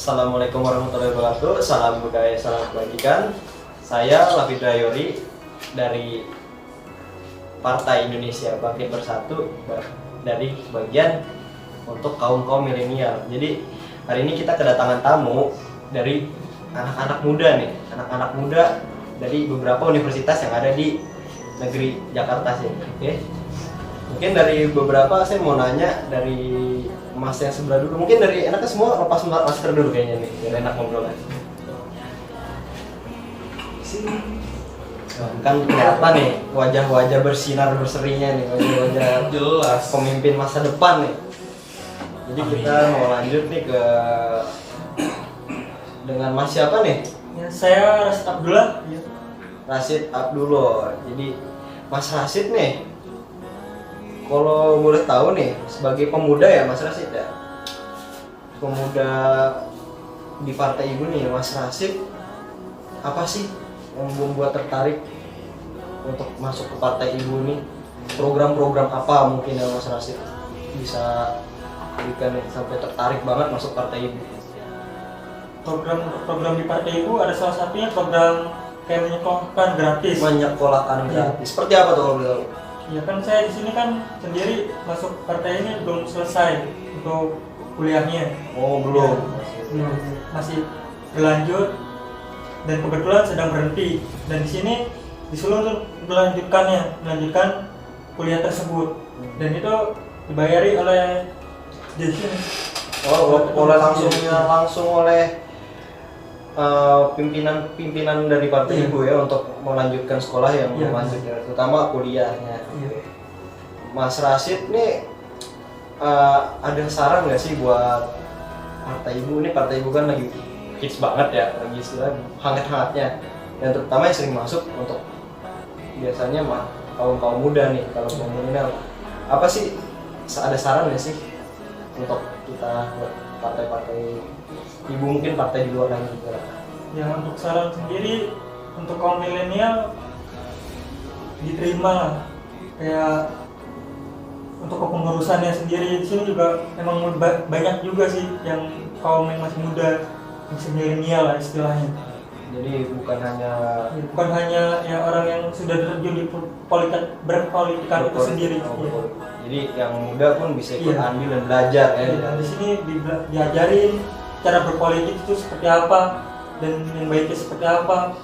Assalamualaikum warahmatullahi wabarakatuh. Salam budaya, salam kebajikan. Saya Lafidra Yori dari Partai Indonesia Bangkit Bersatu dari bagian untuk kaum milenial. Jadi hari ini kita kedatangan tamu dari anak-anak muda nih, anak-anak muda dari beberapa universitas yang ada di negeri Jakarta sih. Oke. Mungkin dari beberapa saya mau nanya dari Mas yang sebelah dulu. Mungkin dari enaknya semua lepas masker dulu kayaknya nih, biar enak ngobrolnya. Kan kelihatan nih wajah-wajah bersinar berserinya nih, wajah-wajah jelas pemimpin masa depan nih. Jadi kita mau lanjut nih ke dengan Mas siapa nih? ya, saya Rasid Abdullah ya. Rasid Abdullah. Jadi Mas Rasid nih, kalau boleh tahu nih, sebagai pemuda ya Mas Rasid ya, pemuda di partai Ibu nih Mas Rasid, apa sih yang membuat tertarik untuk masuk ke partai Ibu nih? Program-program apa mungkin yang Mas Rasid bisa berikan sampai tertarik banget masuk partai Ibu? Program di partai Ibu ada salah satunya program kayak menyekolahkan gratis. Menyekolahkan gratis. Seperti apa tuh kalau boleh tahu? Ya kan saya di sini kan sendiri masuk partai ini belum selesai untuk kuliahnya. Oh belum. Masih berlanjut dan kebetulan sedang berhenti, dan di sini disuruh untuk melanjutkan kuliah tersebut, dan itu dibayari oleh di sini. Oh, oleh langsung oleh pimpinan dari partai Ibu ya untuk melanjutkan sekolah yang lanjutnya, terutama kuliahnya. Mas Rasid nih ada saran nggak sih buat partai Ibu? Ini partai Ibu kan lagi hits banget ya, lagi istilah hangat-hangatnya, dan terutama yang sering masuk untuk biasanya kaum muda nih, kalau kaum milenial. Apa sih, ada saran nggak sih untuk kita buat partai-partai Ibu, mungkin partai di luar yang juga? Ya, untuk saran sendiri untuk kaum milenial diterima lah, kayak untuk kepengurusannya sendiri di sini juga memang banyak juga sih yang kaum yang masih muda, masih milenial lah istilahnya. Jadi bukan hanya ya orang yang sudah terjun di berpolitikan itu sendiri. Jadi yang muda pun bisa ikut andil dan belajar ya. Di sini diajarin cara berpolitik itu seperti apa dan yang baiknya seperti apa.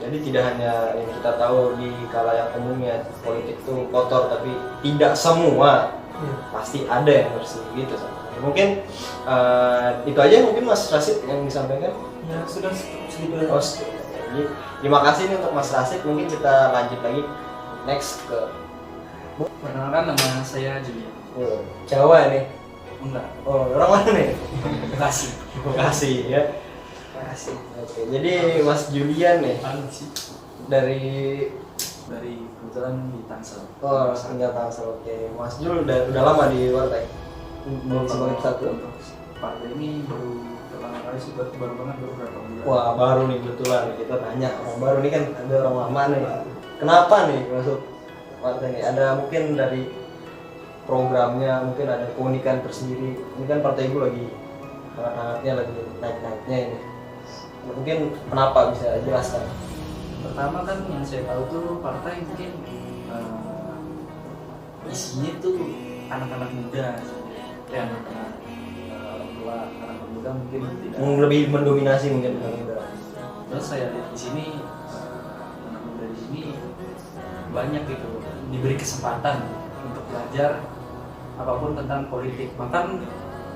Jadi tidak hanya yang kita tahu di khalayak umumnya politik itu kotor, tapi tidak semua. Pasti ada yang bersih gitu. Mungkin itu aja mungkin Mas Rasid yang disampaikan. Ya sudah segitu. Jadi terima kasih nih untuk Mas Rasid. Mungkin kita lanjut lagi next ke. Perkenalkan, nama saya Julian. Oh, Jawa nih. Enggak, Oh, orang mana nih? Bekasi. Bekasi ya. Bekasi. Oke, jadi Mas Julian nih dari Kebetulan di Tangsel. Oh, tinggal Tangsel. Oke, Mas Jul udah lama di partai? Belum sebagai satu. Untuk partai ini pertama kali sih, baru banget, baru berapa bulan. Wah, baru nih kebetulan kita tanya orang baru nih, kan ada orang lama nih. Kenapa nih masuk partai ini? Ada mungkin dari programnya, mungkin ada keunikan tersendiri. Ini kan partai Ibu lagi hangat-hangatnya, lagi naik-naiknya ini. Mungkin kenapa, bisa jelaskan? Pertama kan yang saya tahu tuh partai mungkin isinya tuh anak-anak muda, kayak anak-anak tua, anak muda mungkin tidak. Lebih mendominasi mungkin anak muda. Terus saya lihat di sini anak muda di sini banyak gitu, diberi kesempatan untuk belajar apapun tentang politik. Bahkan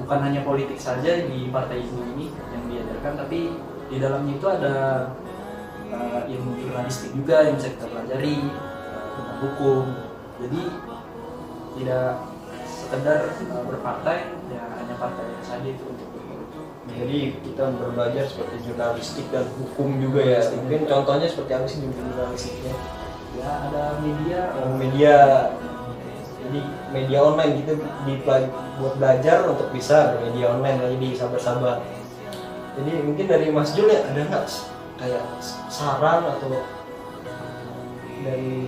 bukan hanya politik saja di partai ini yang diajarkan, tapi di dalamnya itu ada ilmu jurnalistik juga yang bisa kita pelajari, tentang hukum. Jadi tidak sekedar berpartai, ya hanya partai saja itu untuk berpolitik. Jadi kita belajar seperti jurnalistik dan hukum juga ya. Mungkin contohnya seperti apa sih jurnalistiknya? Ya ada Media. Jadi media online gitu buat belajar untuk bisa bermedia online. Jadi sabar-sabar. Jadi mungkin dari Mas Jul ya, ada nggak kayak saran atau dari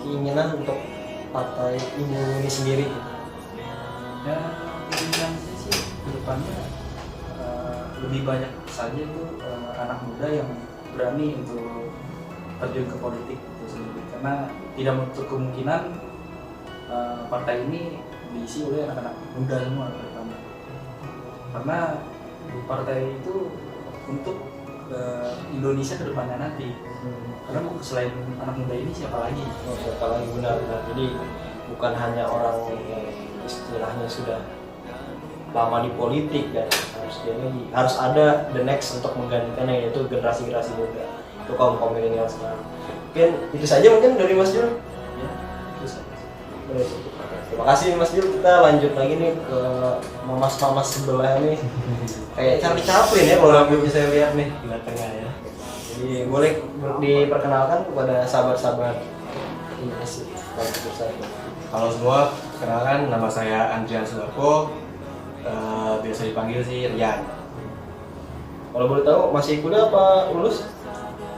keinginan untuk partai Ibu ini sendiri? Ya keinginan saya sih kedepannya lebih banyak saja itu anak muda yang berani untuk terjun ke politik itu sendiri, karena tidak menutup kemungkinan partai ini diisi oleh anak-anak muda semua pertama, karena partai itu untuk Indonesia ke depannya nanti. Karena selain anak muda ini siapa lagi? Siapa lagi, benar. Jadi bukan hanya orang yang istilahnya sudah lama di politik dan harus ada the next untuk menggantikannya, yaitu generasi muda, itu kaum milenial sekarang. Mungkin itu saja mungkin dari Mas Jul. Ya, itu saja. Terima kasih Mas Jul. Kita lanjut lagi nih ke mamas sebelah nih. Kayak Charlie Chaplin ya kalau saya lihat nih di tengah ya. Jadi boleh diperkenalkan kepada sahabat-sahabat Indonesia. Halo semua, kenalkan nama saya Andrian Sudarko, biasa dipanggil sih Rian. Kalau boleh tahu masih kuliah apa lulus?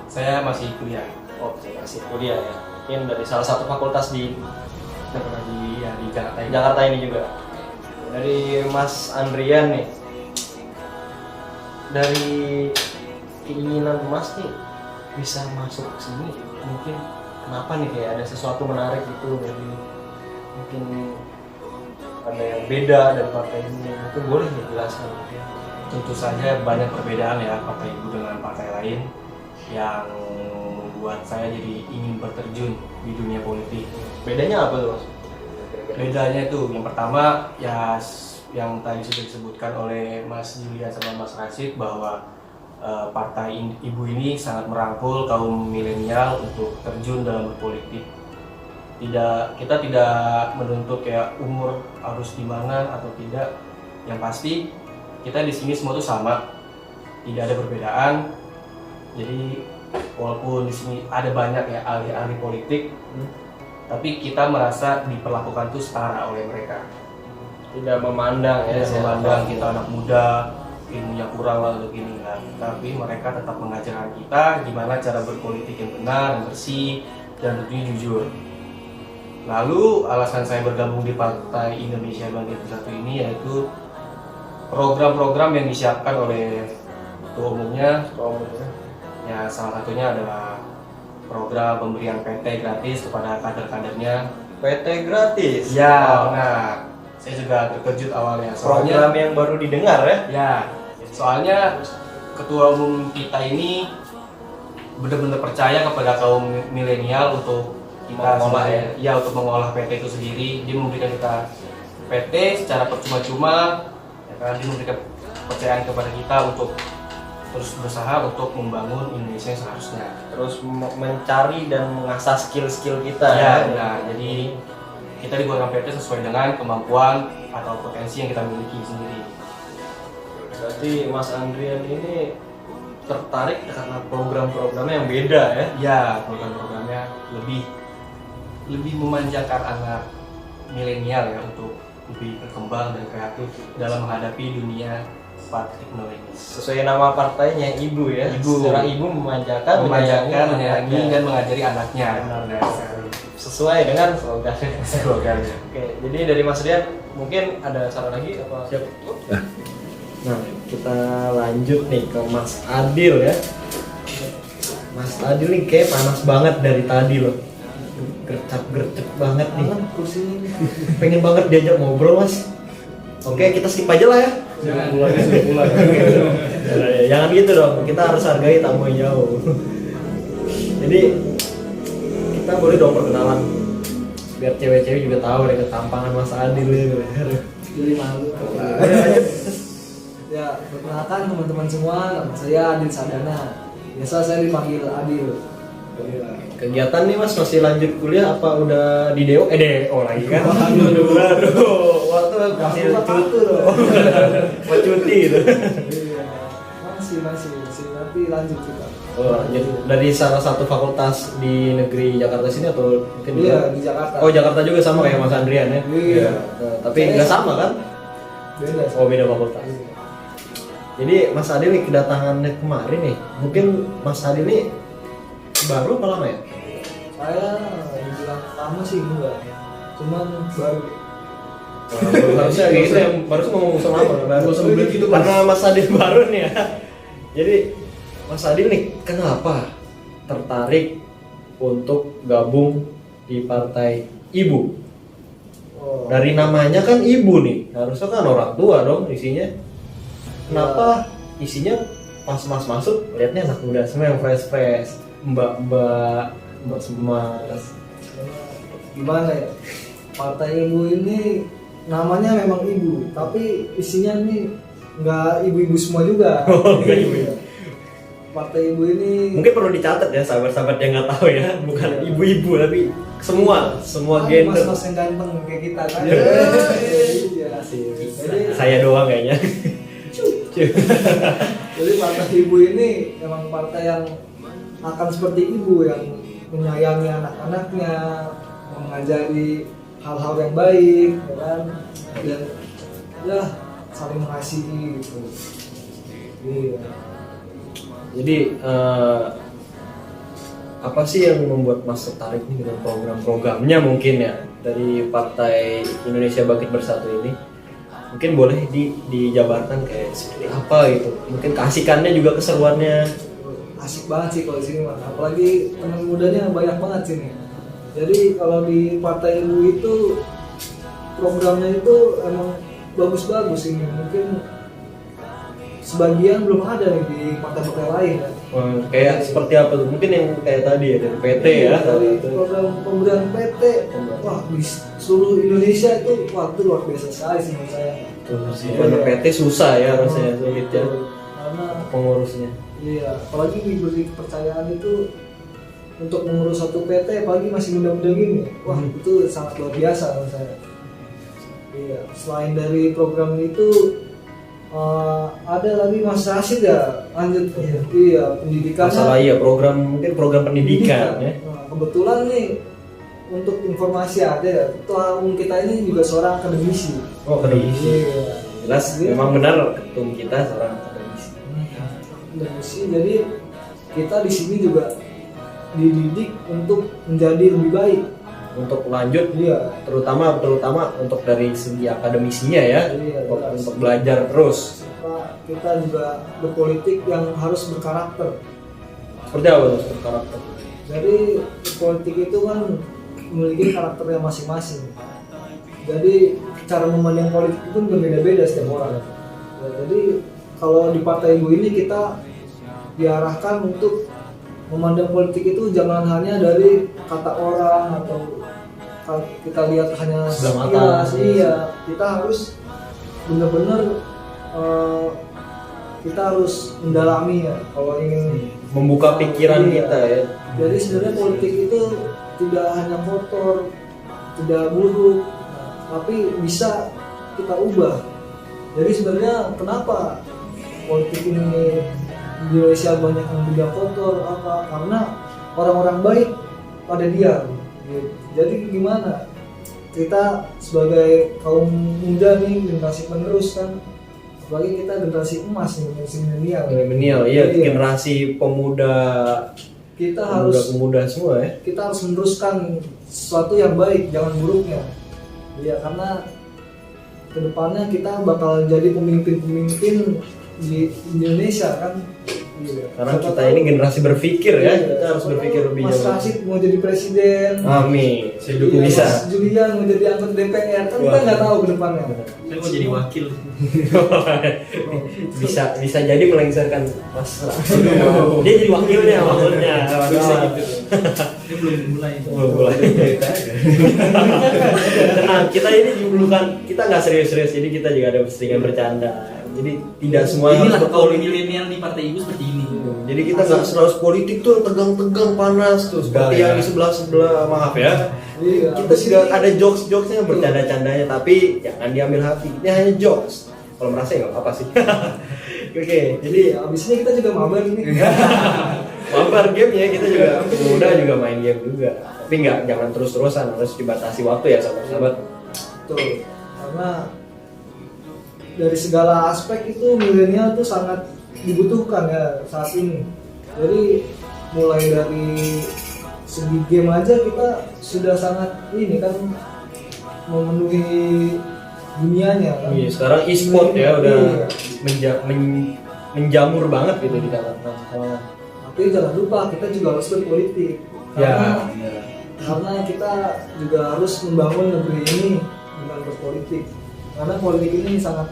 Saya masih kuliah. Oh, masih kuliah ya. Mungkin dari salah satu fakultas di di Jakarta ini. Jakarta ini juga. Dari Mas Andrian nih. Dari keinginan Mas nih bisa masuk ke sini, mungkin kenapa nih, kayak ada sesuatu menarik gitu dari mungkin ada yang beda dari partai ini, mungkin boleh dijelaskan? Tentu saja banyak perbedaan ya partai ibu dengan partai lain yang membuat saya jadi ingin berterjun di dunia politik. Bedanya apa tuh Mas? Bedanya itu yang pertama ya yang tadi sudah disebutkan oleh Mas Julian sama Mas Rashid, bahwa partai ibu ini sangat merangkul kaum milenial untuk terjun dalam berpolitik. Kita tidak menuntut kayak umur harus di mana atau tidak. Yang pasti kita di sini semua tuh sama, tidak ada perbedaan. Jadi walaupun di sini ada banyak ya ahli-ahli politik, tapi kita merasa diperlakukan tuh setara oleh mereka. Tidak memandang ya, Tidak memandang kita anak muda, ilmunya kurang lah atau gini kan. Tapi mereka tetap mengajarkan kita gimana cara berpolitik yang benar, yang bersih, dan tentunya jujur. Lalu alasan saya bergabung di Partai Indonesia Bangkit Bersatu ini yaitu program-program yang disiapkan oleh ketua umumnya. Ya, salah satunya adalah program pemberian PT gratis kepada kader-kadernya. PT gratis? Ya, benar. Saya juga terkejut awalnya. Program yang baru didengar ya? Ya, soalnya ketua umum kita ini benar-benar percaya kepada kaum milenial untuk kita untuk mengolah PT itu sendiri. Dia memberikan kita PT secara percuma-cuma, ya kan? Dia memberikan kepercayaan kepada kita untuk terus berusaha untuk membangun Indonesia yang seharusnya. Terus mencari dan mengasah skill-skill kita ya. Nah, jadi kita dibuatkan PT sesuai dengan kemampuan atau potensi yang kita miliki sendiri. Berarti Mas Andrian ini tertarik karena program-programnya yang beda ya? Ya, program-programnya lebih memanjakan anak milenial ya untuk lebih berkembang dan kreatif dalam menghadapi dunia 4.0 ini. Sesuai nama partainya, ibu ya. Secara ibu memanjakan, menyayangi dan mengajari anaknya. Benar. Sesuai dengan slogannya. Oke, jadi dari Mas Rian mungkin ada saran lagi apa? Siap. Nah, kita lanjut nih ke Mas Adil ya. Mas Adil nih kayak panas banget dari tadi loh. Gercep banget nih. Kursi ini. Pengen banget diajak ngobrol Mas. Oke, kita skip aja lah ya. Jangan pulang. Jangan gitu dong. Kita harus hargai tamu yang jauh. Jadi kita boleh dong perkenalan biar cewek-cewek juga tahu deh ketampangan Mas Adil gitu. Jadi malu. Ya, perkenalkan teman-teman semua, nama saya Adil Sadana. Biasa saya dipanggil Adil. Kegiatan nih Mas masih lanjut kuliah apa udah di DO? DO lagi kan? Aduh, waktu masih cuti loh. Mau cuti gitu. Iya, masih nanti lanjut kita. Oh, lanjut dari salah satu fakultas di negeri Jakarta sini atau mungkin di Jakarta. Oh, Jakarta juga sama kayak Mas Andrian ya? Iya. Tapi nggak sama kan? Beda. Oh, beda fakultas. Jadi Mas Adil nih kedatangannya kemarin nih, mungkin Mas Adil nih baru apa lama ya? Saya dibilang lama sih enggak, cuman baru. Harusnya gitu yang baru ngomong sama baru Sebelum gitu karena Mas Adil baru nih ya. Jadi Mas Adil nih kenapa tertarik untuk gabung di Partai Ibu? Dari namanya kan ibu nih, harusnya kan orang tua dong isinya. Kenapa isinya pas Mas masuk lihatnya anak muda semua yang fresh, mbak semua. Gimana ya, Partai Ibu ini namanya memang ibu, tapi isinya nih nggak ibu-ibu semua juga. Nggak ibu-ibu. Partai Ibu ini Mungkin perlu dicatat ya sahabat-sahabat yang nggak tahu ya, bukan ibu-ibu tapi semua gender. mas-mas yang ganteng kayak kita kan. Iya. Jadi Saya doang kayaknya. Jadi Partai Ibu ini memang partai yang akan seperti ibu, yang menyayangi anak-anaknya, mengajari hal-hal yang baik, ya kan? Dan ya saling mengasihi gitu. Iya. Jadi apa sih yang membuat Mas tertarik nih dengan program-programnya mungkin ya dari Partai Indonesia Bangkit Bersatu ini? Mungkin boleh dijabarkan kayak seperti apa gitu. Mungkin keasikannya juga keseruannya. Asik banget sih kalau di sini, Mas. Apalagi teman mudanya banyak banget sini. Jadi kalau di Partai Ibu itu programnya itu emang bagus-bagus ini. Mungkin sebagian belum ada nih di partai-partai lain ya. Kayak seperti apa tuh? Mungkin yang kayak tadi ya dari PT ya. Dari program pemberian PT, wah di seluruh Indonesia itu wah itu luar biasa sekali sih menurut saya. Karena PT susah ya rasanya, sulit ya Karena pengurusnya. iya, apalagi diberi kepercayaan itu untuk mengurus satu PT, apalagi masih muda-muda gini, wah itu sangat luar biasa menurut saya. Iya, selain dari program itu ada lagi Mas Rashid ya, lanjut iya pendidikan. Masalah iya mungkin program pendidikan ya. Nah, kebetulan nih untuk informasi aja ya, ketua umum kita ini juga seorang akademisi. Oh, akademisi. Iya. Jelas Iya. memang benar ketua umum kita seorang akademisi. Akademisi, jadi kita di sini juga dididik untuk menjadi lebih baik. Untuk lanjut Iya. terutama untuk dari segi akademisinya ya, Iya, untuk belajar terus. Kita juga berpolitik yang harus berkarakter. Seperti apa tuh karakter? Jadi politik itu kan memiliki karakternya masing-masing. Jadi cara memandang politik itu berbeda-beda setiap orang. Ya, jadi kalau di Partai Ibu ini kita diarahkan untuk memandang politik itu jangan hanya dari kata orang atau kita lihat hanya Sebelah mata. sekilas. Iya, kita harus benar-benar kita harus mendalami ya kalau ingin Membuka pikiran Iya. kita ya. Jadi sebenarnya politik itu tidak hanya kotor, tidak buruk, tapi bisa kita ubah. Jadi sebenarnya kenapa politik ini di Indonesia banyak yang tidak kotor apa? Karena orang-orang baik pada diam. Jadi gimana? Kita sebagai kaum muda nih, generasi penerus kan, apalagi kita generasi emas nih, generasi milenial. Milenial, iya, generasi pemuda, Kita harus pemuda semua ya. kita harus meneruskan sesuatu yang baik, jangan buruknya. Ya karena kedepannya kita bakal jadi pemimpin-pemimpin di Indonesia kan. Iya. Karena Siapa kita tahu- ini generasi berpikir ya, Iya, kita harus siapa berpikir tahu lebih Mas jauh. Rashid mau jadi presiden. Amin, saya dukung Iya, bisa. Mas Julian mau jadi anggota DPR kan kita Wah. nggak tahu kedepannya. Saya mau jadi wakil. bisa jadi melengsarkan Mas Rashid. Dia jadi wakilnya maksudnya. Bisa gitu. Ini belum mulai. Belum mulai. Tenang, kita ini bukan, kita nggak serius-serius, jadi kita juga ada postingan bercanda. Jadi tidak semua Inilah harus kaum berpolitik. milenial di Partai Ibu seperti ini. Jadi kita nggak harus politik tuh tegang-tegang panas tuh seperti Enggak, yang ya. di sebelah maaf ya. Iya. Kita juga ada jokes-jokesnya, bercanda-candanya, tapi jangan diambil hati. Ini hanya jokes. Kalau merasa ya nggak apa-apa sih. Oke, jadi Jadi abis ini kita juga mabar ini. mabar game ya, kita juga muda juga main game juga. Tapi jangan terus-terusan, harus dibatasi waktu ya sahabat-sahabat. Betul. Karena dari segala aspek itu milenial tuh sangat dibutuhkan ya saat ini. Jadi mulai dari segi game aja kita sudah sangat ini kan memenuhi dunianya kan. Iya, sekarang e-sport ya udah Iya. menjamur banget gitu di kalangan. Tapi jangan lupa kita juga harus berpolitik. Ya, Karena kita juga harus membangun negeri ini dengan berpolitik. Karena politik ini sangat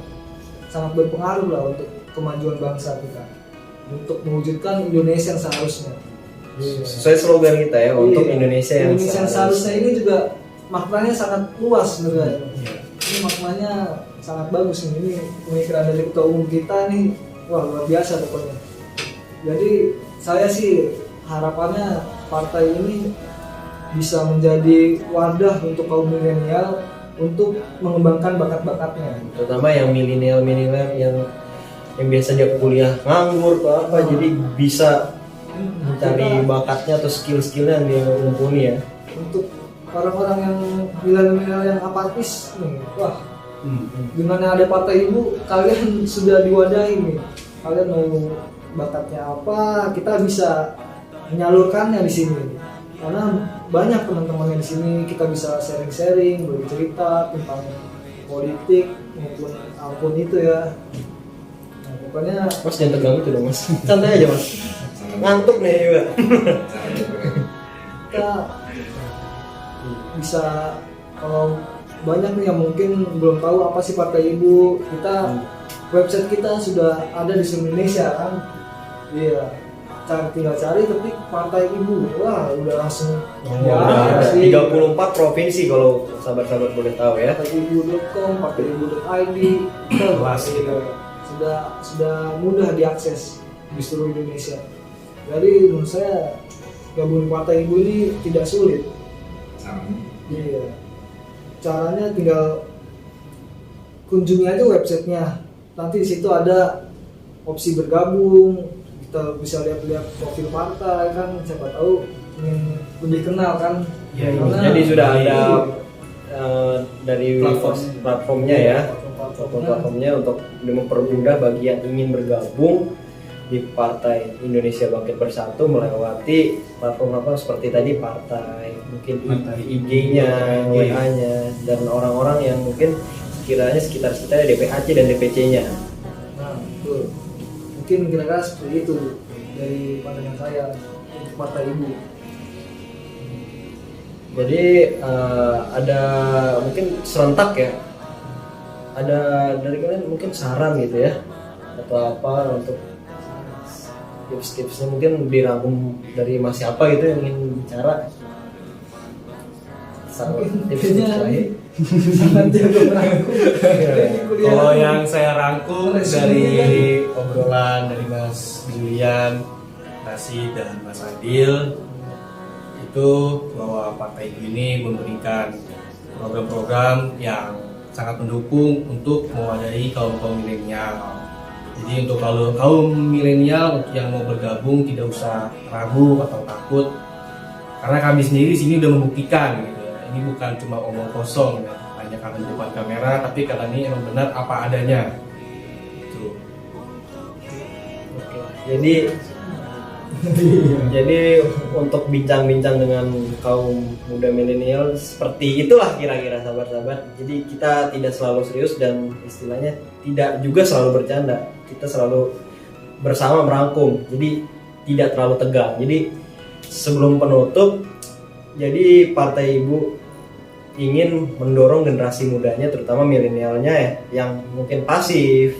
berpengaruh lah untuk kemajuan bangsa kita, untuk mewujudkan Indonesia yang seharusnya. sesuai slogan kita ya, untuk Iya. Indonesia yang seharusnya ini juga maknanya sangat luas sebenarnya. Iya. Ini maknanya sangat bagus nih. Ini pemikiran dari ketua umum kita nih, wah luar biasa pokoknya. Jadi saya sih harapannya partai ini bisa menjadi wadah untuk kaum milenial untuk mengembangkan bakat-bakatnya. terutama yang milenial yang biasa dia kuliah nganggur atau apa, jadi bisa mencari bakatnya atau skill-skillnya yang dia mumpuni ya. Untuk orang-orang yang milenial yang apatis nih, wah dengan ada partai ibu kalian sudah diwadahi nih. Kalian mau bakatnya apa, kita bisa menyalurkannya di sini. Karena banyak teman-teman yang di sini, kita bisa sharing-sharing, bercerita tentang politik maupun apapun itu ya. Nah, pokoknya Mas jangan tegang itu dong mas, santai aja mas, ngantuk nih juga. kita bisa, kalau banyak nih yang mungkin belum tahu apa sih partai ibu, kita website kita sudah ada di seluruh Indonesia kan. Iya, tinggal cari ketik partai ibu, wah udah langsung Udah ada sih. 34 provinsi kalau sahabat-sahabat boleh tahu ya. partaiibu.com, partaiibu.id, Kelas gitu. sudah mudah diakses di seluruh Indonesia. Jadi menurut saya gabung partai ibu ini tidak sulit. Iya. Caranya tinggal kunjungi aja websitenya. Nanti di situ ada opsi bergabung. Kita bisa lihat-lihat profil partai kan, siapa tahu ingin lebih kenal kan. Ya, Karena- Jadi sudah ada Iya. dari platformnya ya, platformnya untuk mempermudah bagi yang ingin bergabung di Partai Indonesia Bangkit Bersatu melewati platform apa seperti tadi partai, mungkin Partai. IG-nya, WA-nya, dan orang-orang yang mungkin sekiranya sekitar-sekitarnya DPAC dan DPC-nya. Nah, betul. Mungkin kira-kira seperti itu dari pandangan saya untuk partai ibu. Jadi ada mungkin serentak ya, ada dari kalian mungkin saran gitu ya atau apa untuk tips-tipsnya, mungkin dirangkum dari Mas siapa gitu yang ingin bicara. Saran tips-tips lain. Nanti aku merangkum. Kalau yang saya rangkum dari obrolan dari Mas Julian, Nasi dan Mas Adil itu bahwa partai ini memberikan program-program yang sangat mendukung untuk mewadahi kaum milenial. Jadi untuk kalau kaum milenial yang mau bergabung tidak usah ragu atau takut, karena kami sendiri di sini udah membuktikan gitu ya. Ini bukan cuma omong kosong ya, hanya karena di depan kamera, tapi karena ini emang benar apa adanya. Gitu. Jadi untuk bincang-bincang dengan kaum muda milenial seperti itulah kira-kira sahabat-sahabat. Jadi kita tidak selalu serius dan istilahnya tidak juga selalu bercanda. Kita selalu bersama merangkum. Jadi tidak terlalu tegang. Jadi sebelum penutup, jadi Partai Ibu ingin mendorong generasi mudanya, terutama milenialnya ya, yang mungkin pasif,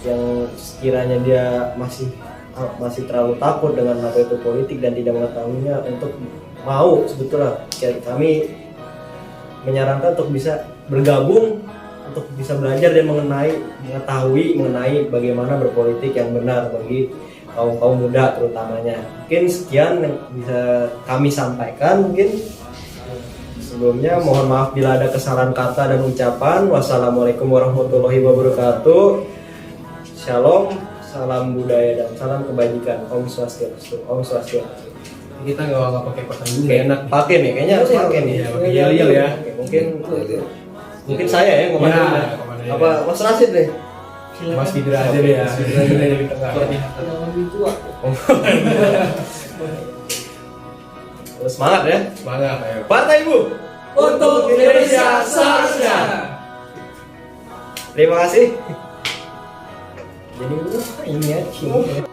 yang sekiranya dia masih terlalu takut dengan apa itu politik dan tidak mengetahuinya, untuk mau sebetulnya kami menyarankan untuk bisa bergabung, untuk bisa belajar dan mengetahui mengenai bagaimana berpolitik yang benar bagi kaum muda terutamanya. Mungkin sekian yang bisa kami sampaikan. Mungkin sebelumnya mohon maaf bila ada kesalahan kata dan ucapan. Wassalamualaikum warahmatullahi wabarakatuh. Shalom, salam budaya dan salam kebajikan. Om Swastiastu. Om Swastiastu. Kita nggak pakai pertanyaan nggak enak. Pakai nih, kayaknya harus pakai nih. Ya, pakai yel-yel ya. Oke, mungkin saya ya komandan. Ya, komandan. Apa Mas Rasid nih? Mas Fidra aja deh ya. Fidra aja deh di tengah. Yang lebih tua. Semangat ya. Semangat ayo. Partai Ibu Untuk Indonesia seharusnya. Terima kasih. Jadi ini ya cinta.